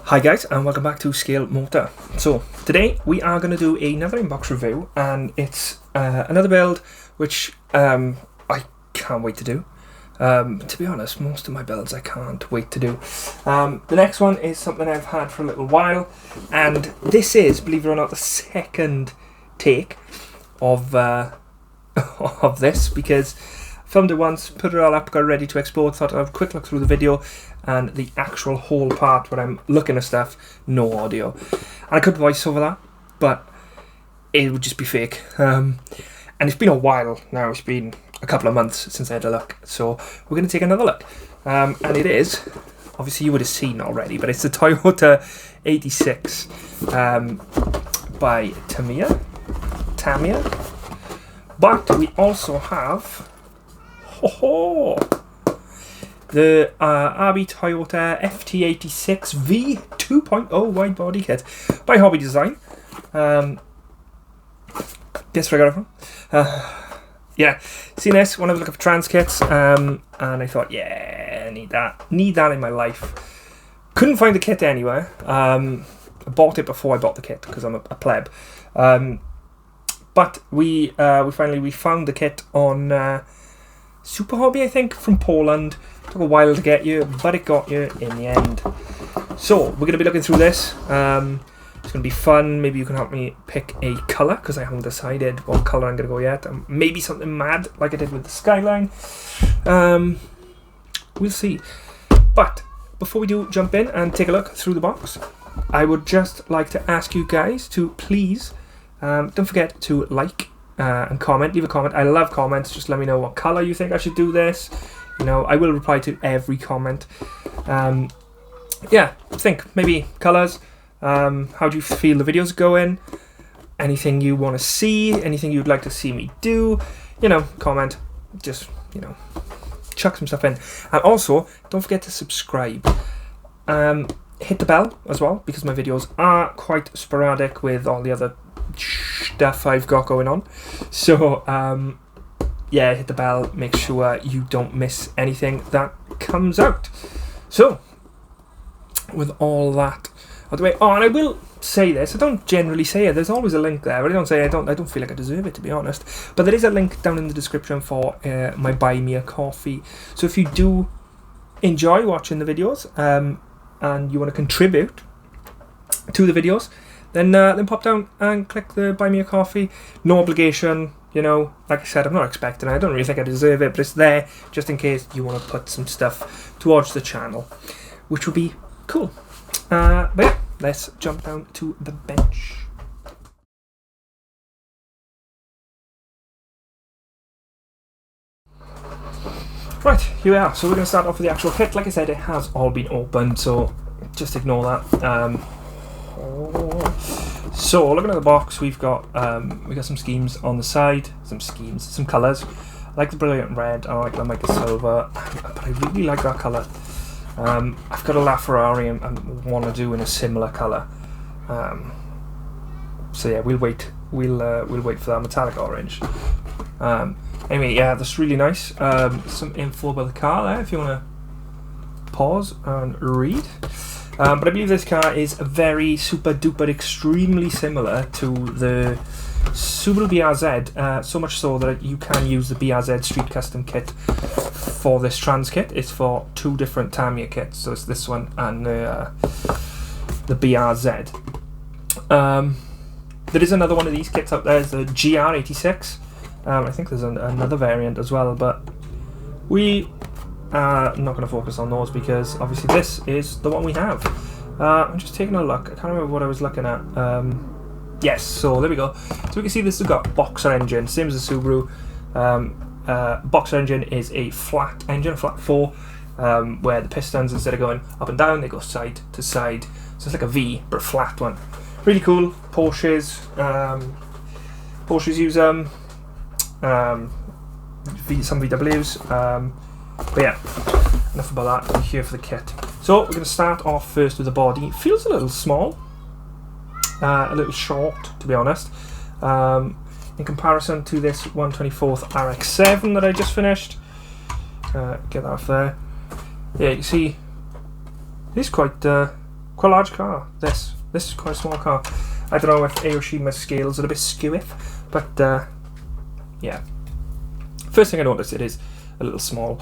Hi guys, and welcome back to Scale Motor. So today we are going to do another inbox review, and it's another build which I can't wait to do. To be honest, most of my builds I can't wait to do. The next one is something I've had for a little while, and this is, believe it or not, the second take of of this, because I filmed it once, put it all up, got it ready to export, thought I'd have a quick look through the video, and the actual whole part where I'm looking at stuff, no audio. And I could voice over that, but it would just be fake. And it's been a while now, it's been a couple of months since I had a look, so we're going to take another look. And it is, obviously you would have seen already, but it's the Toyota 86 by Tamiya. But we also have the RB Toyota FT86 V 2.0 wide body kit by Hobby Design. Guess where I got it from? Yeah, seen this, want to look up for Transkits, and I thought, yeah, I need that in my life. Couldn't find the kit anywhere. I bought it before I bought the kit because I'm a pleb. But we finally found the kit on Super Hobby, I think, from Poland. Took a while to get here, but it got here in the end. So we're going to be looking through this. It's going to be fun. Maybe you can help me pick a colour, because I haven't decided what colour I'm going to go yet. Maybe something mad like I did with the Skyline. We'll see. But before we do jump in and take a look through the box, I would just like to ask you guys to please don't forget to like and comment. Leave a comment. I love comments. Just let me know what colour you think I should do this. You know, I will reply to every comment. Yeah, think maybe colours. How do you feel the video's going? Anything you want to see? Anything you'd like to see me do? You know, comment. Just, you know, chuck some stuff in. And also, don't forget to subscribe. Hit the bell as well, because my videos are quite sporadic with all the other stuff I've got going on. So, yeah, hit the bell. Make sure you don't miss anything that comes out. So, with all that out of the way, and I will say this, I don't generally say it, there's always a link there, but I don't feel like I deserve it, to be honest, but there is a link down in the description for my Buy Me a Coffee. So if you do enjoy watching the videos, and you want to contribute to the videos, then pop down and click the Buy Me a Coffee. No obligation, you know, like I said, I'm not expecting it, I don't really think I deserve it, but it's there just in case you want to put some stuff towards the channel, which would be cool. But yeah, let's jump down to the bench. Right, here we are. So we're going to start off with the actual kit. Like I said, it has all been opened, so just ignore that. So looking at the box, we got some schemes on the side, some colours. I like the brilliant red, I like the mica silver, but I really like that colour. I've got a LaFerrari and want to do in a similar colour. So yeah, we'll wait for that metallic orange. Anyway, yeah, that's really nice. Some info about the car there if you want to pause and read. But I believe this car is very super duper extremely similar to the Subaru BRZ, so much so that you can use the BRZ Street Custom kit for this Transkit. It's for two different Tamiya kits, so it's this one and the BRZ. There is another one of these kits out there, it's the GR86. I think there's another variant as well, but we are not going to focus on those because obviously this is the one we have. I'm just taking a look, I can't remember what I was looking at. Yes, so there we go. So we can see this has got boxer engine, same as the Subaru. Boxer engine is a flat engine, a flat 4, where the pistons, instead of going up and down, they go side to side. So it's like a V, but a flat one. Really cool. Porsches use some VWs. But yeah, enough about that. I'm here for the kit. So we're going to start off first with the body. It feels a little small, a little short, to be honest. In comparison to this 124th RX-7 that I just finished. Get that off there. Yeah, you see, it's quite quite a large car. This is quite a small car. I don't know if Aoshima's scales are a bit skewy, but yeah. First thing I noticed, it is a little small.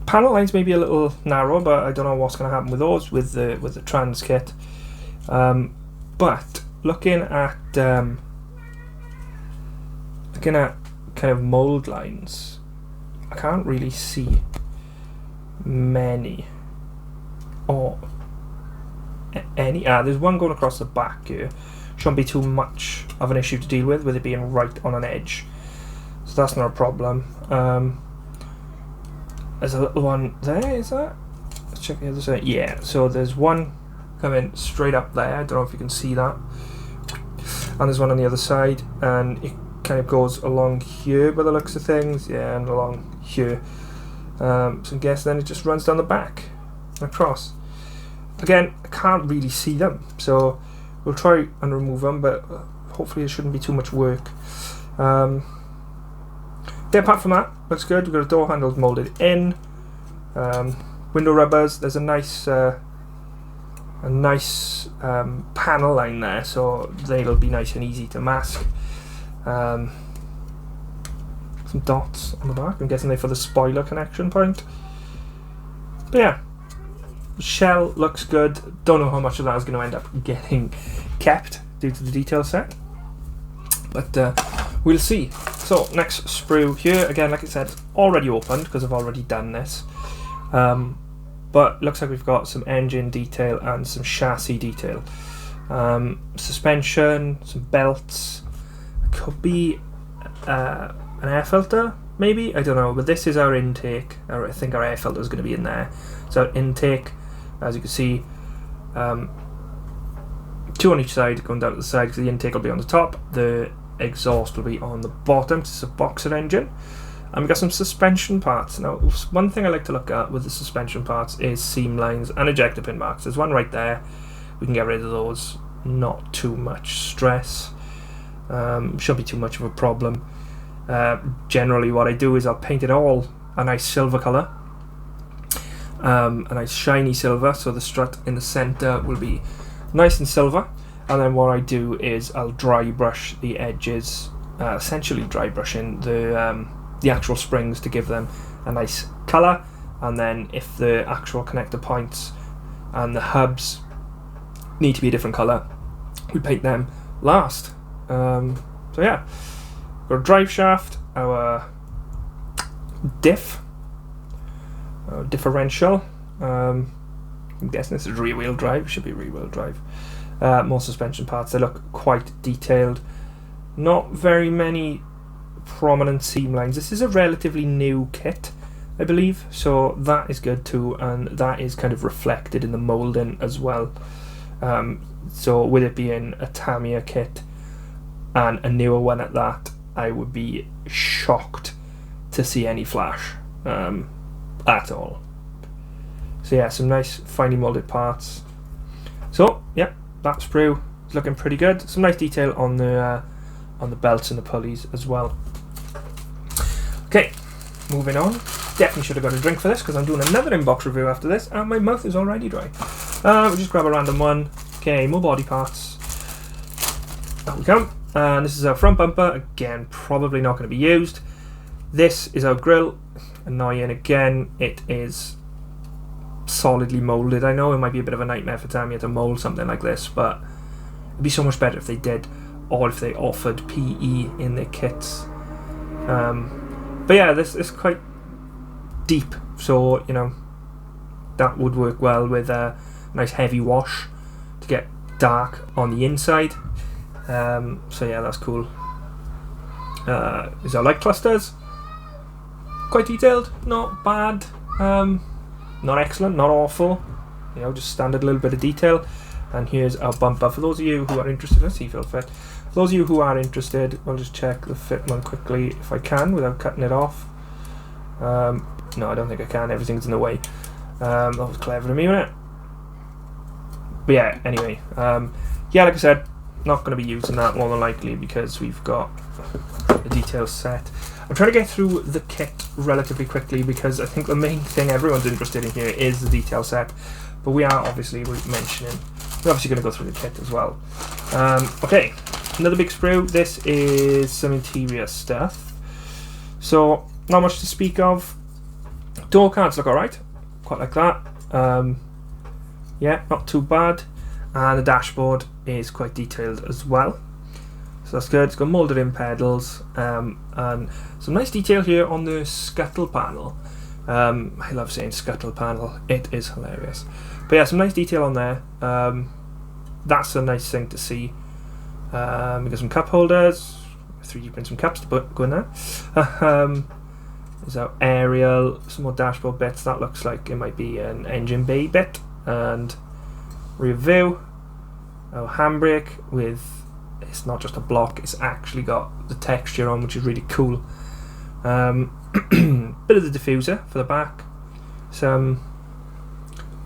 Panel lines may be a little narrow, but I don't know what's going to happen with those with the Transkit. But looking at kind of mold lines, I can't really see many or any. There's one going across the back here. Shouldn't be too much of an issue to deal with it being right on an edge, so that's not a problem. There's a little one there, is that? Let's check the other side. Yeah, so there's one coming straight up there. I don't know if you can see that. And there's one on the other side, and it kind of goes along here by the looks of things. Yeah, and along here. So I'm guessing then it just runs down the back and across. Again, I can't really see them, so we'll try and remove them, but hopefully it shouldn't be too much work. Yeah, apart from that, looks good. We've got a door handle moulded in. Window rubbers. There's a nice panel line there, so they'll be nice and easy to mask. Some dots on the back. I'm guessing they're for the spoiler connection point. But yeah, the shell looks good. Don't know how much of that is going to end up getting kept due to the detail set, but we'll see. So next sprue here, again, like I said, it's already opened because I've already done this. But looks like we've got some engine detail and some chassis detail. Suspension, some belts, could be an air filter, maybe? I don't know, but this is our intake. I think our air filter is going to be in there. So our intake, as you can see, two on each side, going down to the side, because the intake will be on the top. The exhaust will be on the bottom. It's a boxer engine. And we've got some suspension parts. Now, one thing I like to look at with the suspension parts is seam lines and ejector pin marks. There's one right there. We can get rid of those. Not too much stress. Shouldn't be too much of a problem. Generally what I do is I'll paint it all a nice silver colour. A nice shiny silver, so the strut in the centre will be nice and silver. And then what I do is I'll dry brush the edges, essentially dry brushing the actual springs to give them a nice colour. And then if the actual connector points and the hubs need to be a different colour, we paint them last. So yeah, got a drive shaft, our differential. I'm guessing this is rear wheel drive. Should be rear wheel drive. More suspension parts. They look quite detailed. Not very many prominent seam lines. This is a relatively new kit, I believe, so that is good too, and that is kind of reflected in the moulding as well. So with it being a Tamiya kit and a newer one at that, I would be shocked to see any flash at all. So yeah, some nice finely moulded parts. So yeah, that sprue is looking pretty good. Some nice detail on the belts and the pulleys as well. Okay, moving on. Definitely should have got a drink for this because I'm doing another inbox review after this and my mouth is already dry. We'll just grab a random one. Okay, more body parts. Out we come. And this is our front bumper. Again, probably not going to be used. This is our grille. Annoying again. It is solidly moulded. I know it might be a bit of a nightmare for Tamiya to mould something like this, but it'd be so much better if they did, or if they offered PE in their kits. But yeah, this is quite deep, so you know that would work well with a nice heavy wash to get dark on the inside. So yeah, that's cool. Is our light clusters quite detailed? Not bad. Not excellent, not awful. You know, just standard little bit of detail. And here's our bumper. For those of you who are interested, let's see if it'll fit. For those of you who are interested, I'll just check the fit one quickly if I can without cutting it off. No, I don't think I can. Everything's in the way. That was clever of me, wasn't it? But yeah, anyway. Yeah, like I said, not going to be using that more than likely because we've got a detail set. I'm trying to get through the kit relatively quickly because I think the main thing everyone's interested in here is the detail set. But we are obviously we're obviously going to go through the kit as well. Okay, another big sprue. This is some interior stuff. So not much to speak of. Door cards look alright. Quite like that. Yeah, not too bad. And the dashboard is quite detailed as well. So that's good. It's got moulded in pedals, and some nice detail here on the scuttle panel. I love saying scuttle panel, it is hilarious. But yeah, some nice detail on there. That's a nice thing to see. We got some cup holders, 3D print some cups to go in there. There's our aerial, some more dashboard bits. That looks like it might be an engine bay bit. And rear view, our handbrake with, it's not just a block, it's actually got the texture on, which is really cool. Bit of the diffuser for the back, some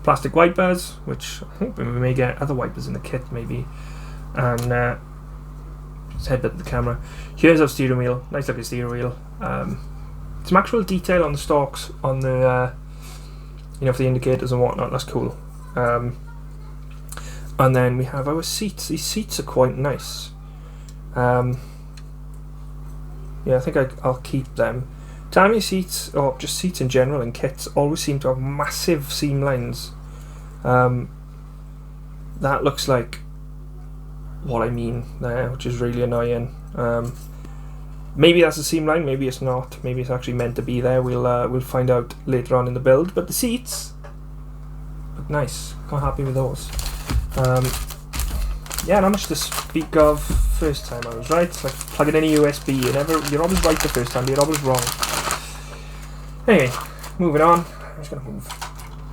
plastic wipers, which I think we may get other wipers in the kit maybe, and just headbutt to the camera. Here's our steering wheel, nice looking steering wheel. Some actual detail on the stalks, on the for the indicators and whatnot. That's cool. And then we have our seats. These seats are quite nice. Yeah, I think I'll keep them. Tamiya seats, or just seats in general in kits, always seem to have massive seam lines. That looks like what I mean there, which is really annoying. Maybe that's a seam line, maybe it's not. Maybe it's actually meant to be there. We'll find out later on in the build. But the seats look nice. Quite happy with those. Yeah, not much to speak of. First time I was right. It's like plugging in a USB. You're always right the first time, but you're always wrong. Anyway, moving on. I'm just going to move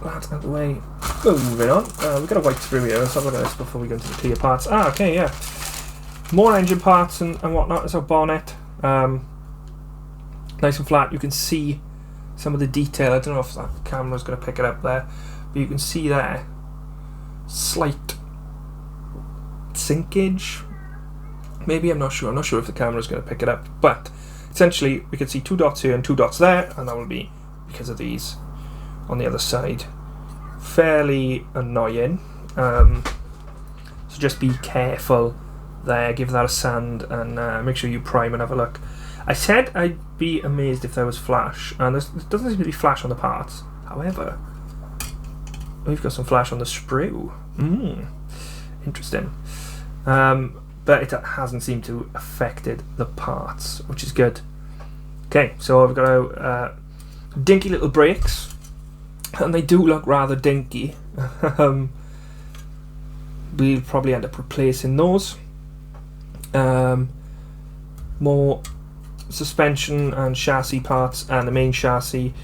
that out of the way. Moving on. We've got a white sprue here. Let's have a look at this before we go into the clear parts. Okay, yeah. More engine parts and whatnot. There's our bonnet. Nice and flat. You can see some of the detail. I don't know if that camera's going to pick it up there, but you can see there slight sinkage. Maybe, I'm not sure. I'm not sure if the camera's going to pick it up, but essentially we can see 2 dots here and 2 dots there, and that will be because of these on the other side. Fairly annoying. So just be careful there. Give that a sand and make sure you prime and have a look. I said I'd be amazed if there was flash, and there doesn't seem to be flash on the parts. However, we've got some flash on the sprue. Interesting. But it hasn't seemed to have affected the parts, which is good. Okay, so we've got our dinky little brakes, and they do look rather dinky. We'll probably end up replacing those. More suspension and chassis parts, and the main chassis,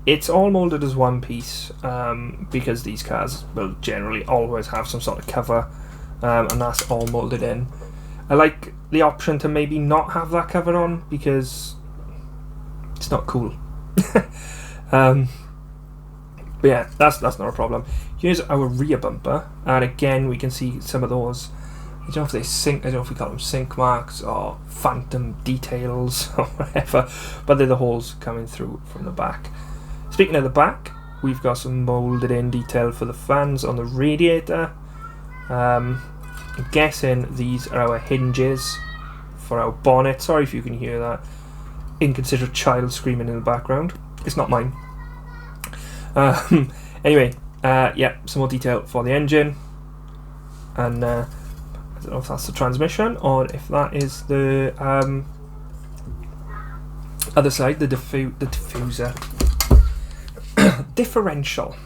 it's all moulded as one piece, because these cars will generally always have some sort of cover, and that's all moulded in. I like the option to maybe not have that cover on because it's not cool. But yeah, that's not a problem. Here's our rear bumper, and again we can see some of those. I don't know if they sink. I don't know if we call them sink marks or phantom details or whatever, but they're the holes coming through from the back. Speaking of the back, we've got some moulded in detail for the fans on the radiator. I'm guessing these are our hinges for our bonnet. Sorry if you can hear that inconsiderate child screaming in the background. It's not mine. Anyway, yeah, some more detail for the engine, and I don't know if that's the transmission or if that is the other side, the diffuser. Differential.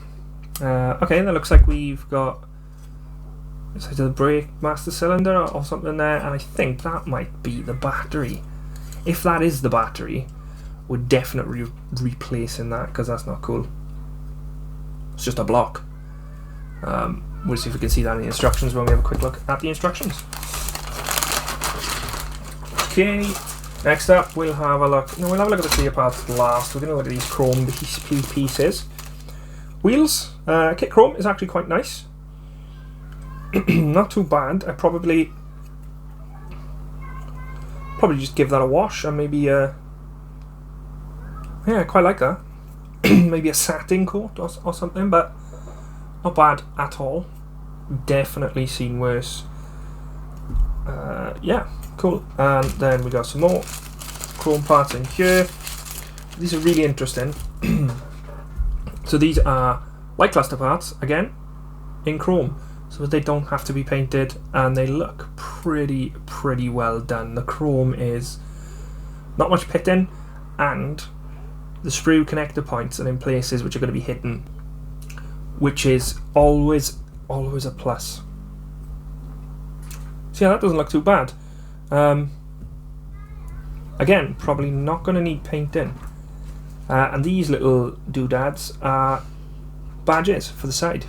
Okay, that looks like we've got inside the brake master cylinder or something there, and I think that might be the battery. If that is the battery, we're definitely replacing that because that's not cool. It's just a block. We'll see if we can see that in the instructions when we have a quick look at the instructions. Okay, next up we'll have a look. No, we'll have a look at the clear parts last. We're going to look at these chrome pieces. Wheels. Kit chrome is actually quite nice. Not too bad. I probably just give that a wash and maybe Yeah, I quite like that. Maybe a satin coat or something, but not bad at all. Definitely seen worse. Yeah, cool. And then we got some more chrome parts in here. These are really interesting. So these are light cluster parts, again, in chrome. So they don't have to be painted, and they look pretty well done. The chrome is not much pitting, and the sprue connector points are in places which are going to be hidden, which is always a plus. So yeah, that doesn't look too bad. Again, probably not going to need painting. And these little doodads are badges for the side.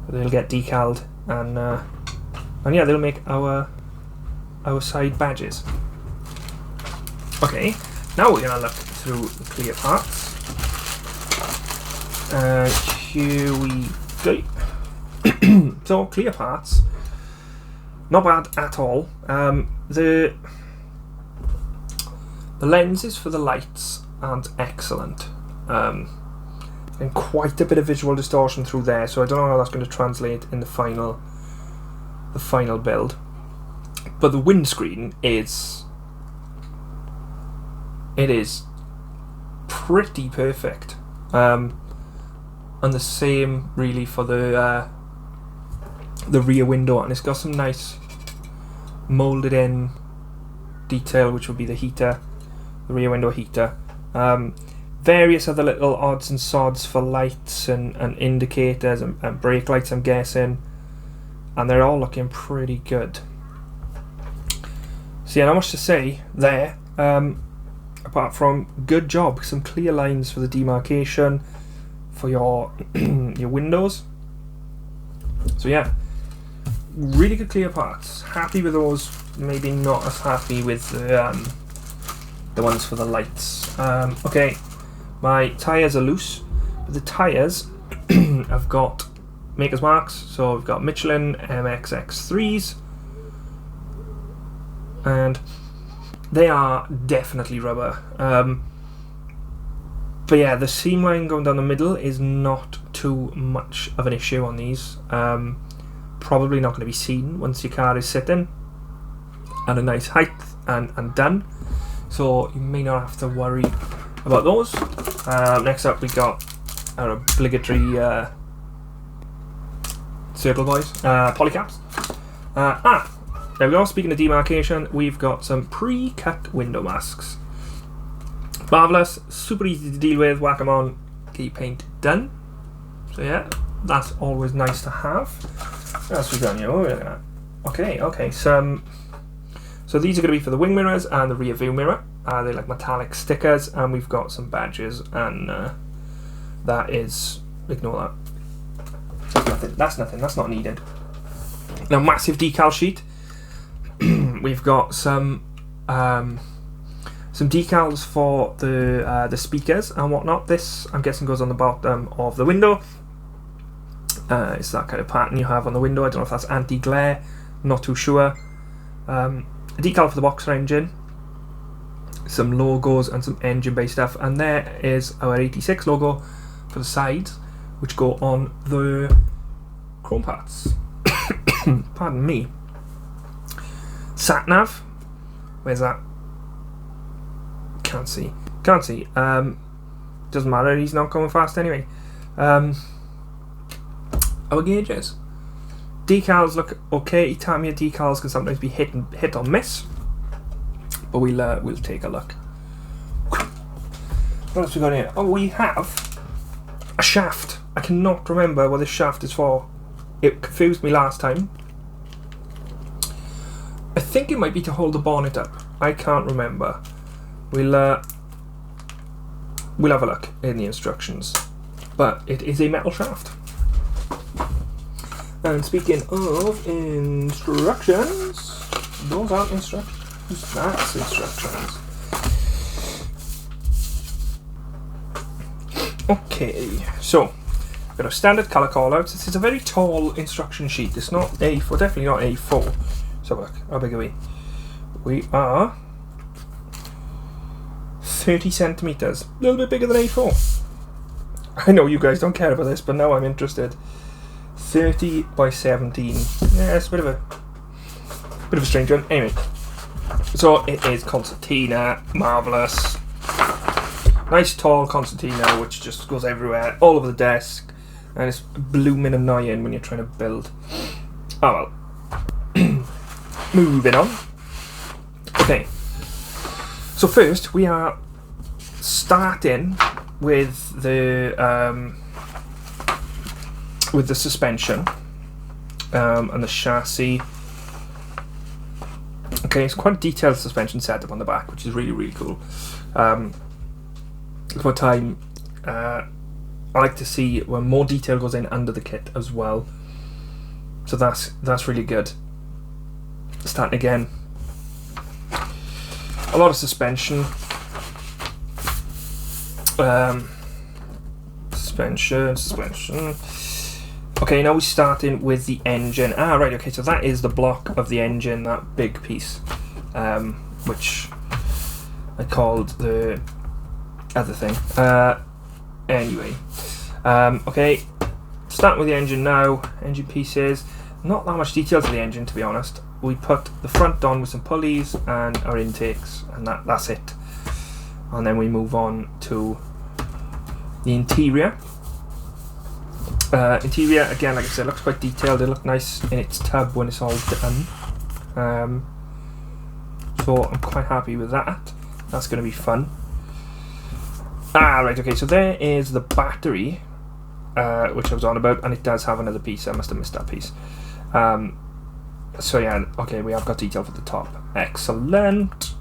They'll get decaled, and yeah, they'll make our side badges. Okay, now we're gonna look through the clear parts. Here we go. So clear parts, not bad at all. The lenses for the lights aren't excellent. And quite a bit of visual distortion through there, so I don't know how that's going to translate in the final build. But the windscreen is pretty perfect, and the same really for the rear window, and it's got some nice molded in detail, which will be the heater, the rear window heater. Various other little odds and sods for lights and indicators and brake lights, I'm guessing, and they're all looking pretty good. So yeah, not much to say there, apart from good job. Some clear lines for the demarcation for your your windows. So yeah, really good clear parts. Happy with those. Maybe not as happy with the ones for the lights. Okay. My tyres are loose, but the tyres have got maker's marks, so we've got Michelin MXX3s, and they are definitely rubber. But yeah, the seam line going down the middle is not too much of an issue on these. Probably not going to be seen once your car is sitting at a nice height and done, so you may not have to worry about those. Next up we got our obligatory circle boys, polycaps. There we go. Speaking of demarcation, we've got some pre-cut window masks. Marvellous, super easy to deal with, whack them on, get your paint done. So yeah, that's always nice to have. What else we got here? What are we looking at? Okay, so these are going to be for the wing mirrors and the rear view mirror. They're like metallic stickers, and we've got some badges, and that is, ignore that. That's nothing, that's not needed. Now, massive decal sheet. We've got some decals for the speakers and whatnot. This, I'm guessing, goes on the bottom of the window. It's that kind of pattern you have on the window. I don't know if that's anti-glare, not too sure. A decal for the boxer engine, some logos and some engine-based stuff, and there is our 86 logo for the sides, which go on the chrome parts. Pardon me. Sat nav, where's that? Can't see. Doesn't matter, he's not coming fast anyway. Our gauges. Decals look okay. Tamiya decals can sometimes be hit or miss, but we'll take a look. What else we got here? Oh, we have a shaft. I cannot remember what this shaft is for. It confused me last time. I think it might be to hold the bonnet up. I can't remember. We'll have a look in the instructions. But it is a metal shaft. And speaking of instructions, those aren't instructions, that's instructions. Okay, so we've got a standard colour callouts. This is a very tall instruction sheet. It's not A4, definitely not A4. So look, how big are we? We are 30 centimeters, a little bit bigger than A4. I know you guys don't care about this, but now I'm interested. 30 by 17. Yeah, it's a bit of a strange one. Anyway, so it is concertina, marvellous. Nice tall concertina, which just goes everywhere, all over the desk, and it's blooming annoying when you're trying to build. Oh well. Moving on. Okay. So first we are starting with the suspension and the chassis. Okay, it's quite a detailed suspension setup on the back, which is really cool. For time, I like to see when more detail goes in under the kit as well. So that's really good. Starting again. A lot of suspension. Suspension. Okay, now we're starting with the engine. Ah, right, okay, so that is the block of the engine, that big piece, which I called the other thing. Anyway, okay, starting with the engine now. Engine pieces. Not that much detail to the engine, to be honest. We put the front on with some pulleys and our intakes, and that's it. And then we move on to the interior. Interior, again, like I said, looks quite detailed. It looks nice in its tub when it's all done. So I'm quite happy with that. That's going to be fun. Ah, right, okay, so there is the battery, which I was on about, and it does have another piece. I must have missed that piece. So yeah, okay, we have got detail for the top. Excellent.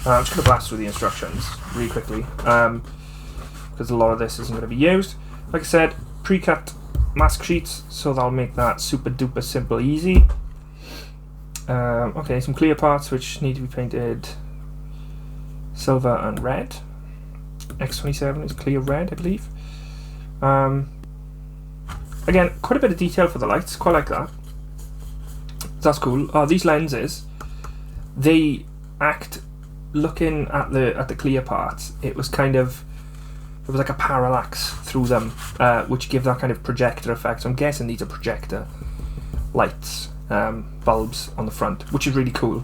I'm just going to blast through the instructions really quickly, because a lot of this isn't going to be used. Like I said, pre-cut mask sheets, so that'll make that super duper simple easy. Okay, some clear parts which need to be painted silver and red. X27 is clear red, I believe. Again, quite a bit of detail for the lights, quite like that. That's cool. These lenses, they act, looking at the clear parts, it was kind of, there was like a parallax through them, which give that kind of projector effect. So I'm guessing these are projector lights, bulbs on the front, which is really cool.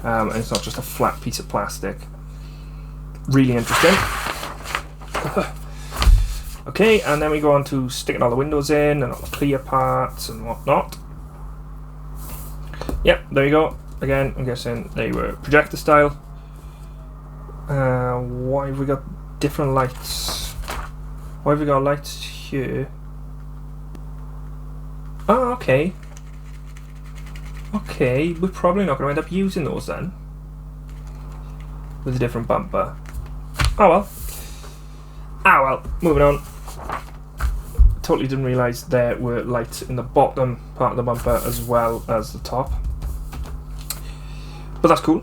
And it's not just a flat piece of plastic. Really interesting. Okay, and then we go on to sticking all the windows in and all the clear parts and whatnot. Yep, there you go. Again, I'm guessing they were projector style. Why have we got different lights? Why have we got lights here? Oh, okay. Okay, we're probably not going to end up using those then. With a different bumper. Oh well. Ah well, moving on. Totally didn't realise there were lights in the bottom part of the bumper as well as the top. But that's cool.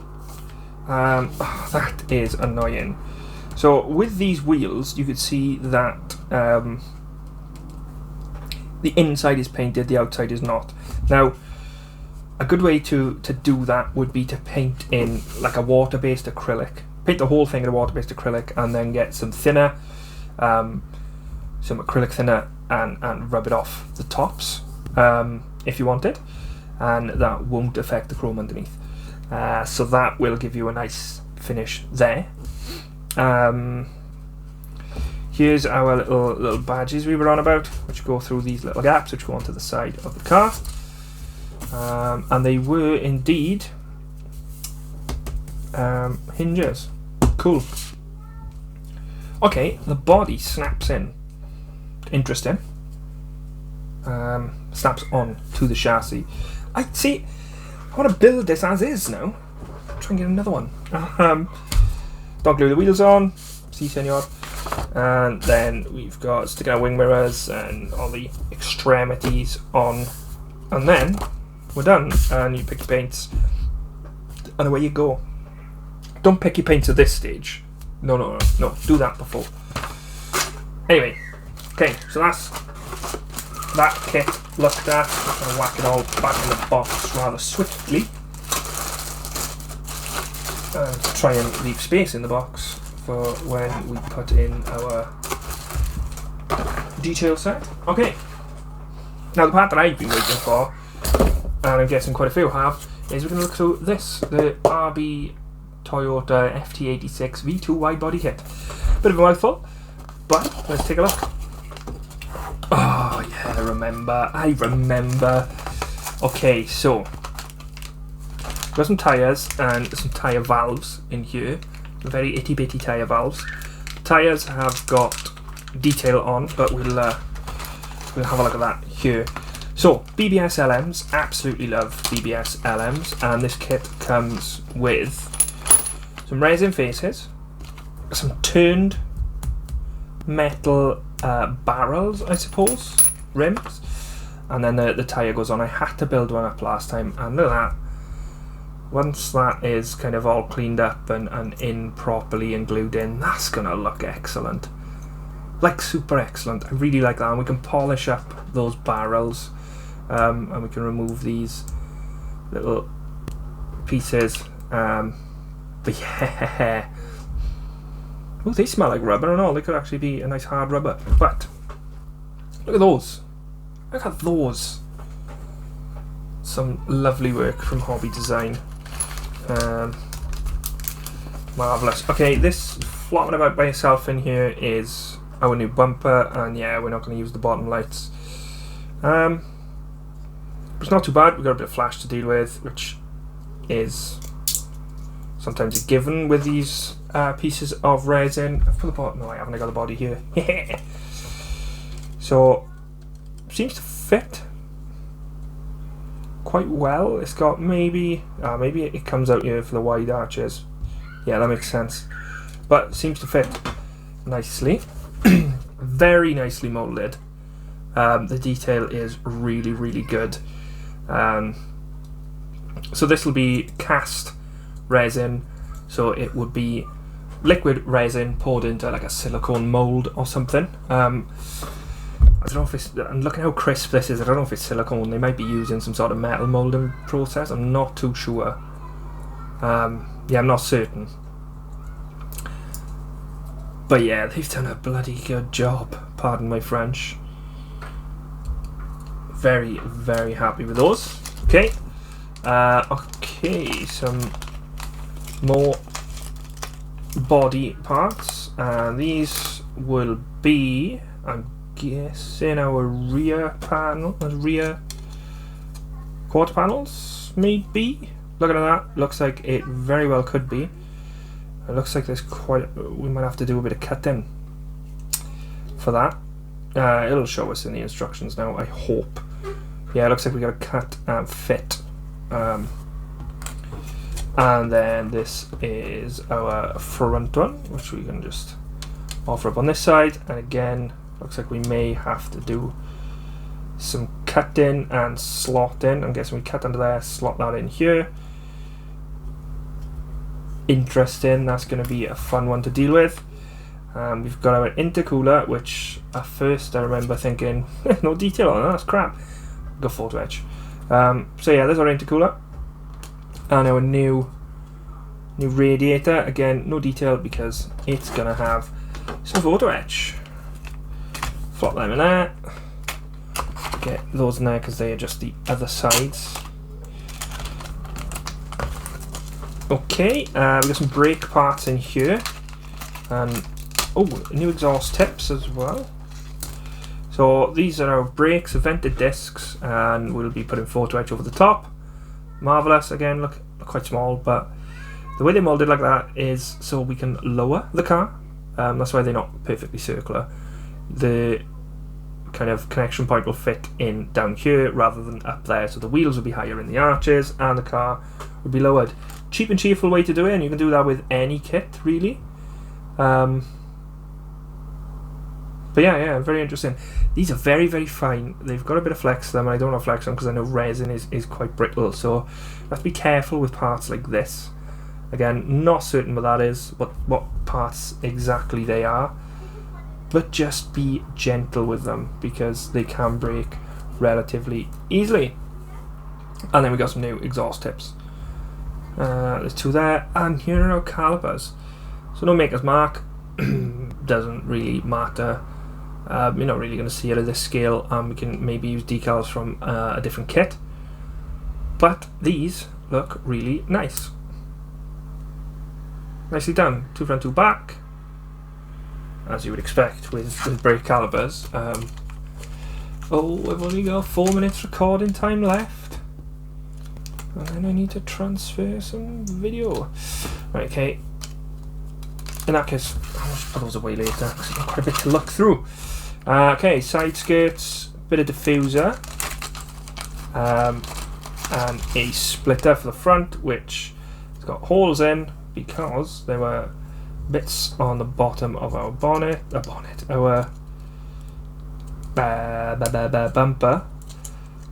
That is annoying. So with these wheels, you could see that the inside is painted, the outside is not. Now, a good way to do that would be to paint in like a water-based acrylic. Paint the whole thing in a water-based acrylic and then get some thinner, some acrylic thinner, and rub it off the tops if you want it, and that won't affect the chrome underneath. So that will give you a nice finish there. Here's our little badges we were on about, which go through these little gaps which go onto the side of the car. And they were indeed hinges. Cool. Okay, the body snaps in. Interesting. Snaps on to the chassis. I want to build this as is now. Try and get another one. Don't glue the wheels on. Si, senor. And then we've got sticking our wing mirrors and all the extremities on. And then we're done. And you pick your paints. And away you go. Don't pick your paints at this stage. No. Do that before. Anyway. Okay, so that's that kit looked at. I'm going to whack it all back in the box rather swiftly. And try and leave space in the box for when we put in our detail set. Okay, now the part that I've been waiting for, and I'm guessing quite a few have, is we're going to look through this, the RB Toyota FT86 V2 wide body kit. Bit of a mouthful, but let's take a look. Oh yeah, I remember. Okay, so got some tyres and some tyre valves in here. Some very itty bitty tyre valves. Tyres have got detail on, but we'll have a look at that here. So BBS LMs, absolutely love BBS LMs, and this kit comes with some resin faces, some turned metal barrels, I suppose, rims, and then the tyre goes on. I had to build one up last time, and look at that. Once that is kind of all cleaned up and in properly and glued in, that's gonna look excellent, like super excellent. I really like that, and we can polish up those barrels, and we can remove these little pieces, but yeah. Oh, they smell like rubber and all. They could actually be a nice hard rubber. But look at those. Look at those. Some lovely work from Hobby Design. Marvellous. Okay, this flopping about by itself in here is our new bumper, and yeah, we're not going to use the bottom lights. It's not too bad. We've got a bit of flash to deal with, which is sometimes a given with these pieces of resin. I've put the bottom. No, I haven't. I got the body here. So seems to fit quite well. It's got maybe it comes out here for the wide arches. Yeah, that makes sense. But seems to fit nicely. Very nicely molded. The detail is really, really good. So this will be cast resin, so it would be liquid resin poured into like a silicone mold or something. I don't know if it's, I'm looking how crisp this is, I don't know if it's silicone. They might be using some sort of metal molding process, I'm not too sure. Yeah, I'm not certain. But yeah, they've done a bloody good job, pardon my French. Very, very happy with those. Okay. Okay, some more body parts, and these will be, I'm guessing, our rear panel, rear quarter panels, maybe. Looking at that, looks like it very well could be. It looks like there's we might have to do a bit of cutting for that. It'll show us in the instructions now, I hope. Yeah, it looks like we got to cut and fit. And then this is our front one, which we can just offer up on this side. And again, looks like we may have to do some cutting and slotting. I'm guessing we cut under there, slot that in here. Interesting, that's going to be a fun one to deal with. We've got our intercooler, which at first I remember thinking, no detail on that, that's crap. Go photo etch. So yeah, there's our intercooler. And our new radiator. Again, no detail because it's going to have some photo etch. Flop them in there. Get those in there because they are just the other sides. Okay, we've got some brake parts in here. And new exhaust tips as well. So these are our brakes, vented discs, and we'll be putting photo etch over the top. Marvellous. Again, look quite small, but the way they molded like that is so we can lower the car. That's why they're not perfectly circular. The kind of connection point will fit in down here rather than up there, so the wheels will be higher in the arches and the car will be lowered. Cheap and cheerful way to do it, and you can do that with any kit really. But yeah, very interesting. These are very, very fine. They've got a bit of flex to them, and I don't want to flex them because I know resin is quite brittle, so you have to be careful with parts like this. Again, not certain what that is, what parts exactly they are, but just be gentle with them because they can break relatively easily. And then we got some new exhaust tips. There's two there, and here are our calipers. So no maker's mark. Doesn't really matter. You're not really going to see it at this scale. We can maybe use decals from a different kit. But these look really nice. Nicely done. 2 front, 2 back. As you would expect with brake calipers. Oh, I've only got 4 minutes recording time left. And then I need to transfer some video. Right, okay. In that case, I'll just put those away later because I've got quite a bit to look through. Okay, side skirts, bit of diffuser. And a splitter for the front, which has got holes in because there were bits on the bottom of our our bumper,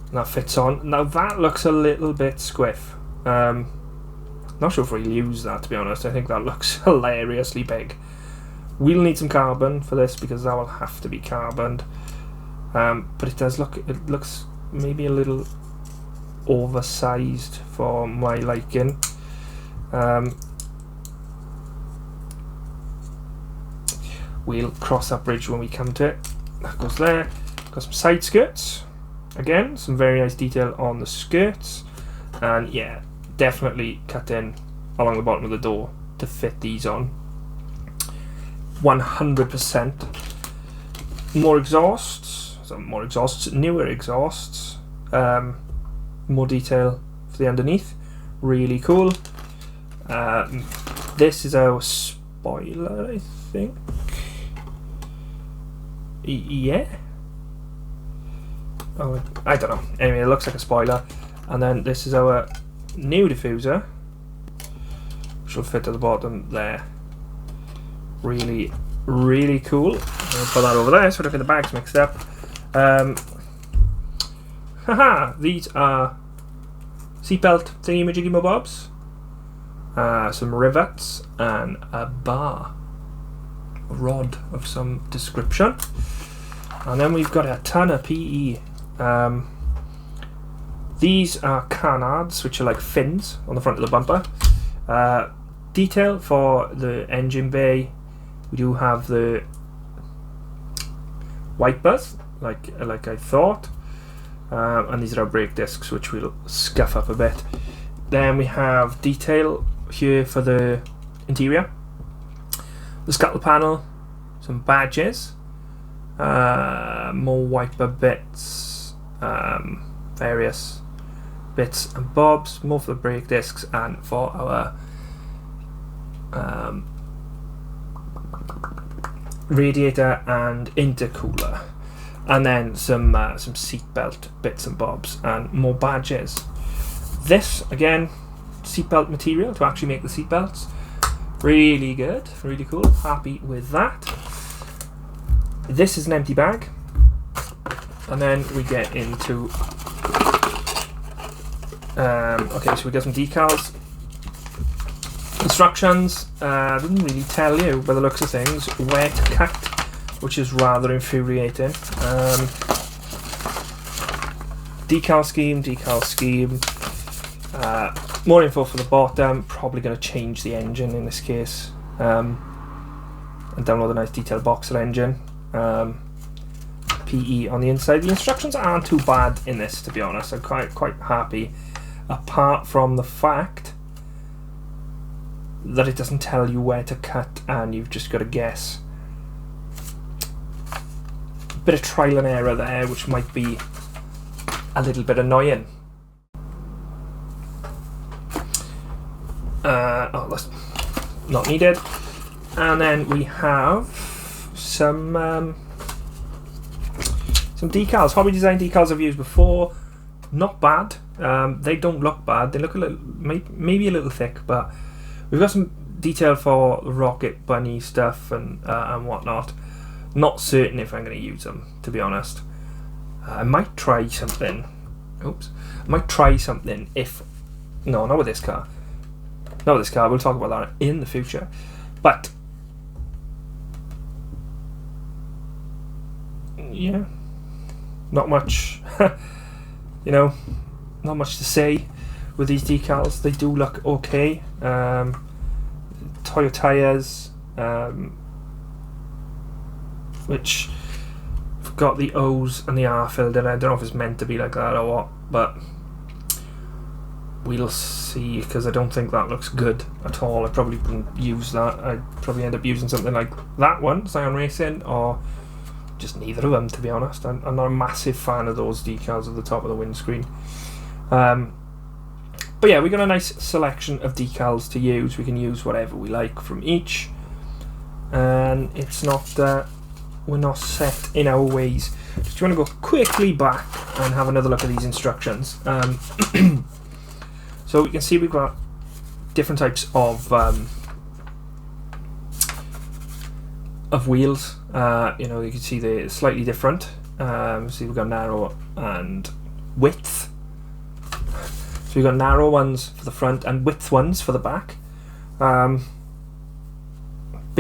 and that fits on. Now that looks a little bit squiff. Not sure if we'll use that, to be honest. I think that looks hilariously big. We'll need some carbon for this because that will have to be carboned. But it does look, it looks maybe a little oversized for my liking. We'll cross that bridge when we come to it. That goes there. Got some side skirts. Again, some very nice detail on the skirts. And yeah, definitely cut in along the bottom of the door to fit these on. 100%. More exhausts. Newer exhausts. More detail for the underneath. Really cool. This is our spoiler, I think. Yeah. Oh, I don't know. Anyway, it looks like a spoiler. And then this is our new diffuser, which will fit at the bottom there. Really, really cool. I'll put that over there so I don't get the bags mixed up. These are seatbelt thingy-majiggy bobs. Some rivets and a bar. A rod of some description. And then we've got a ton of PE. These are canards, which are like fins on the front of the bumper. Detail for the engine bay. We do have the wipers, like I thought. And these are our brake discs, which we'll scuff up a bit. Then we have detail here for the interior. The scuttle panel, some badges, more wiper bits, various bits and bobs, more for the brake discs and for our radiator and intercooler, and then some seatbelt bits and bobs and more badges. This again, seatbelt material to actually make the seatbelts. Really good, really cool. Happy with that. This is an empty bag, and then we get into okay, so we got some decals. Instructions, didn't really tell you by the looks of things where to cut, which is rather infuriating. Decal scheme. More info for the bottom. Probably going to change the engine in this case, and download a nice detailed Boxer engine. PE on the inside. The instructions aren't too bad in this, to be honest. I'm quite happy, apart from the fact that it doesn't tell you where to cut and you've just got to guess. Bit of trial and error there, which might be a little bit annoying. Oh, that's not needed. And then we have some decals. Hobby design decals I've used before. Not bad. They don't look bad. They look a little, maybe a little thick, but we've got some detail for Rocket Bunny stuff and whatnot. Not certain if I'm going to use them, to be honest. I might try something. Oops. I might try something if... No, not with this car. Not with this car. We'll talk about that in the future. But... yeah. Not much... you know, not much to say with these decals. They do look okay. Toyo tyres, which have got the O's and the R filled in. I don't know if it's meant to be like that or what, but we'll see, because I don't think that looks good at all. I probably wouldn't use that. I'd probably end up using something like that one, Scion Racing, or just neither of them, to be honest. I'm not a massive fan of those decals at the top of the windscreen. But yeah, we got a nice selection of decals to use. We can use whatever we like from each, and it's not we're not set in our ways. Just want to go quickly back and have another look at these instructions. So we can see we've got different types of wheels. You know, you can see they're slightly different. See, we've got narrow and width. So we've got narrow ones for the front and width ones for the back. But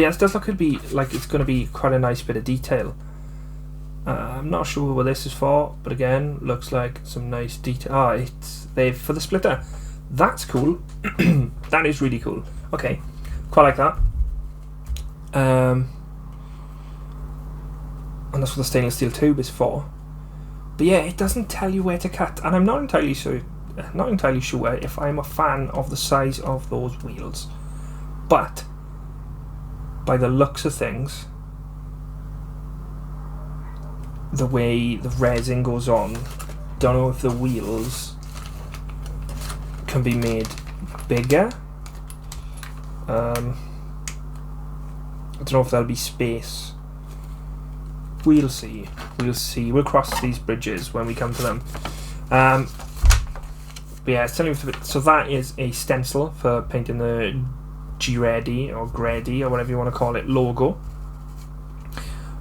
yeah, it does look to be like it's going to be quite a nice bit of detail. I'm not sure what this is for, but again, looks like some nice detail. Oh, it's for the splitter. That's cool. That is really cool. Okay, quite like that. And that's what the stainless steel tube is for. But yeah, it doesn't tell you where to cut, and I'm not entirely sure if I'm a fan of the size of those wheels. But by the looks of things, the way the resin goes on, don't know if the wheels can be made bigger. I don't know if there'll be space. We'll see. We'll cross these bridges when we come to them. But yeah, it's telling me, so that is a stencil for painting the G-Ready or Grady or whatever you want to call it logo,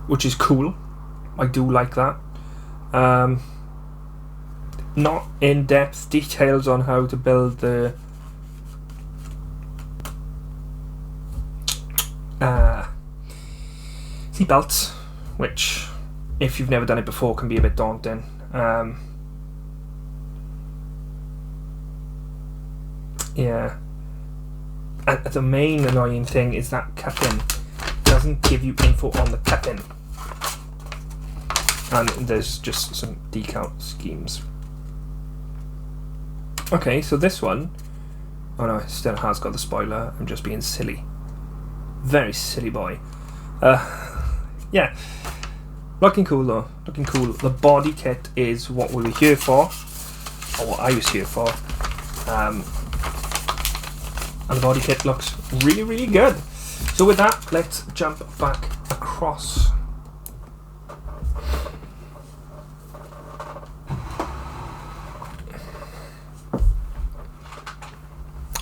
which is cool. I do like that. Not in-depth details on how to build the seat belts, which, if you've never done it before, can be a bit daunting. Yeah. And the main annoying thing is that cutting doesn't give you info on the cutting. And there's just some decal schemes. Okay, so this one, oh no, it still has got the spoiler. I'm just being silly. Very silly boy. Yeah, looking cool though. Looking cool. The body kit is what we were here for, or what I was here for. And the body kit looks really, really good. So with that, let's jump back across.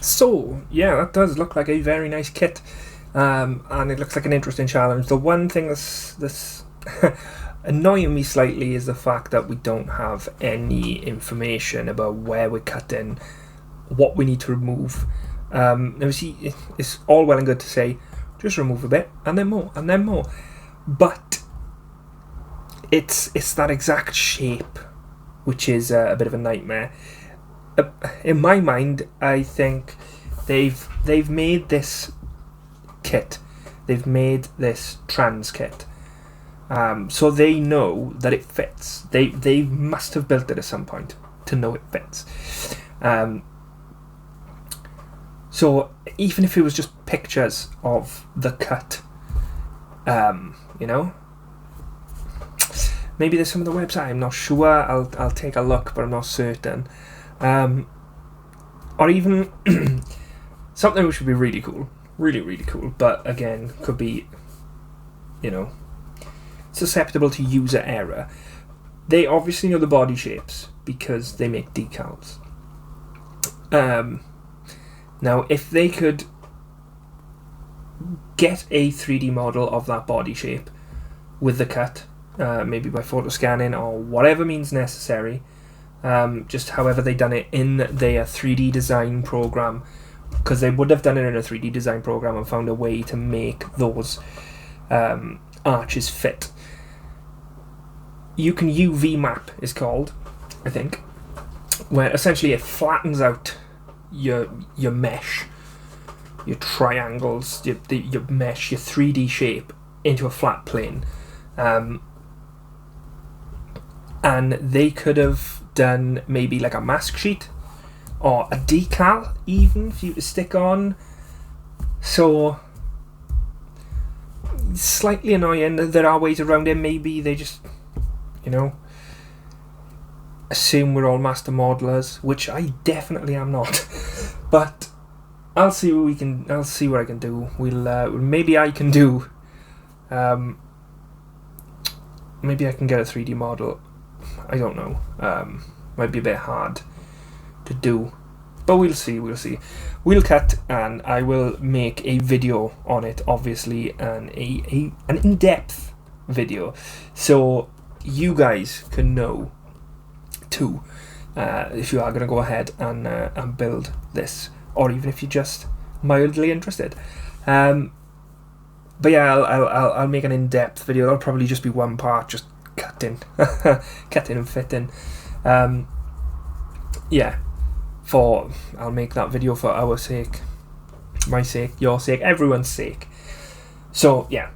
So yeah, that does look like a very nice kit, and it looks like an interesting challenge. The one thing that's annoying me slightly is the fact that we don't have any information about where we're cutting, what we need to remove. Now see, it's all well and good to say just remove a bit and then more and then more, but it's that exact shape which is a bit of a nightmare. In my mind, I think they've made this kit, they've made this Transkit, so they know that it fits. They must have built it at some point to know it fits. So even if it was just pictures of the cut, you know, maybe there's some of the website. I'm not sure. I'll take a look, but I'm not certain. Or even something which would be really cool, really, really cool, but again could be, you know, susceptible to user error. They obviously know the body shapes because they make decals. Now if they could get a 3D model of that body shape with the cut, maybe by photo scanning or whatever means necessary, just however they done it in their 3D design program, because they would have done it in a 3D design program and found a way to make those arches fit. You can UV map is called, I think, where essentially it flattens out your mesh your triangles, your mesh, your 3D shape into a flat plane. And they could have done maybe like a mask sheet or a decal even for you to stick on. So slightly annoying. There are ways around it. Maybe they just, you know, assume we're all master modelers, which I definitely am not. But I'll see what we can. I'll see what I can do. Maybe I can do. Maybe I can get a 3D model. I don't know. Might be a bit hard to do, but we'll see. We'll cut, and I will make a video on it, obviously, and an in-depth video, so you guys can know too, if you are going to go ahead and build this, or even if you're just mildly interested. But yeah, I'll make an in-depth video. That'll probably just be one part, just cutting and fitting. Yeah, I'll make that video for our sake, my sake, your sake, everyone's sake. So yeah,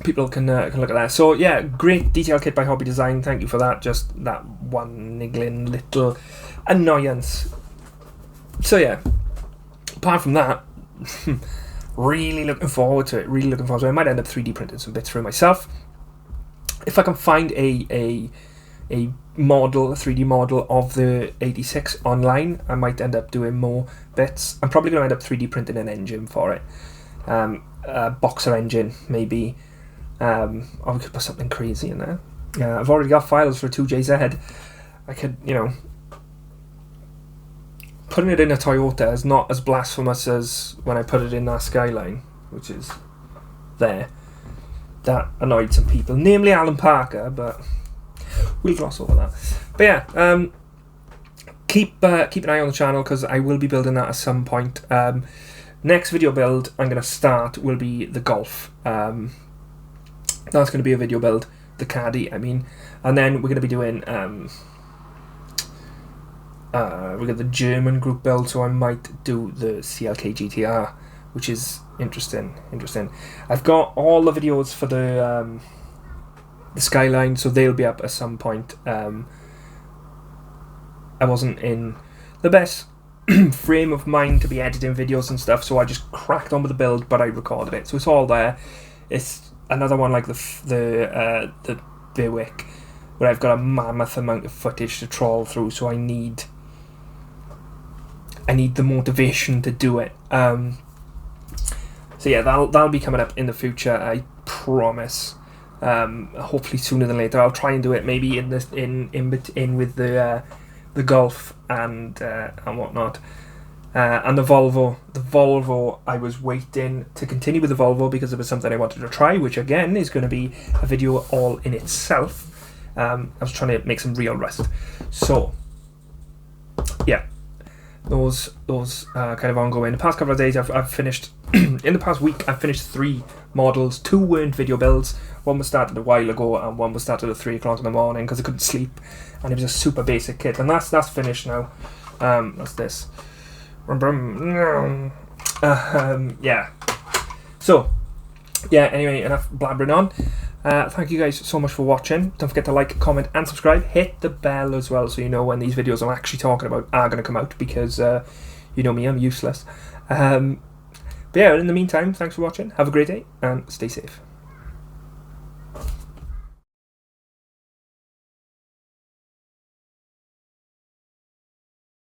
people can look at that. So yeah, great detail kit by Hobby Design. Thank you for that. Just that one niggling little annoyance. So yeah, apart from that, really looking forward to it. I might end up 3D printing some bits for it myself. If I can find a model, a 3D model of the 86 online, I might end up doing more bits. I'm probably going to end up 3D printing an engine for it. A boxer engine, maybe. Or we could put something crazy in there. I've already got files for 2JZ. I could, you know, putting it in a Toyota is not as blasphemous as when I put it in that Skyline, which is there. That annoyed some people, namely Alan Parker, but we'll gloss over that. But yeah, keep an eye on the channel, because I will be building that at some point. Next video build I'm going to start will be the Golf. That's going to be a video build, the Caddy, I mean. And then we're going to be doing we got the German group build, so I might do the CLK GTR, which is interesting. I've got all the videos for the Skyline, so they'll be up at some point. I wasn't in the best frame of mind to be editing videos and stuff, so I just cracked on with the build, but I recorded it, so it's all there. It's another one like the Berwick, where I've got a mammoth amount of footage to trawl through, so I need the motivation to do it. So yeah, that'll be coming up in the future, I promise. Hopefully sooner than later. I'll try and do it maybe in with the Golf and whatnot. And the Volvo. The Volvo, I was waiting to continue with the Volvo because it was something I wanted to try, which again is going to be a video all in itself. I was trying to make some real rust. So yeah, those kind of ongoing. The past couple of days I've finished in the past week I've finished 3 models. 2 weren't video builds. One was started a while ago and one was started at 3 o'clock in the morning because I couldn't sleep, and it was a super basic kit, and that's finished now. That's this. Yeah. So yeah, anyway, enough blabbering on. Thank you guys so much for watching. Don't forget to like, comment and subscribe. Hit the bell as well so you know when these videos I'm actually talking about are going to come out, because you know me, I'm useless. But yeah, in the meantime, thanks for watching. Have a great day and stay safe.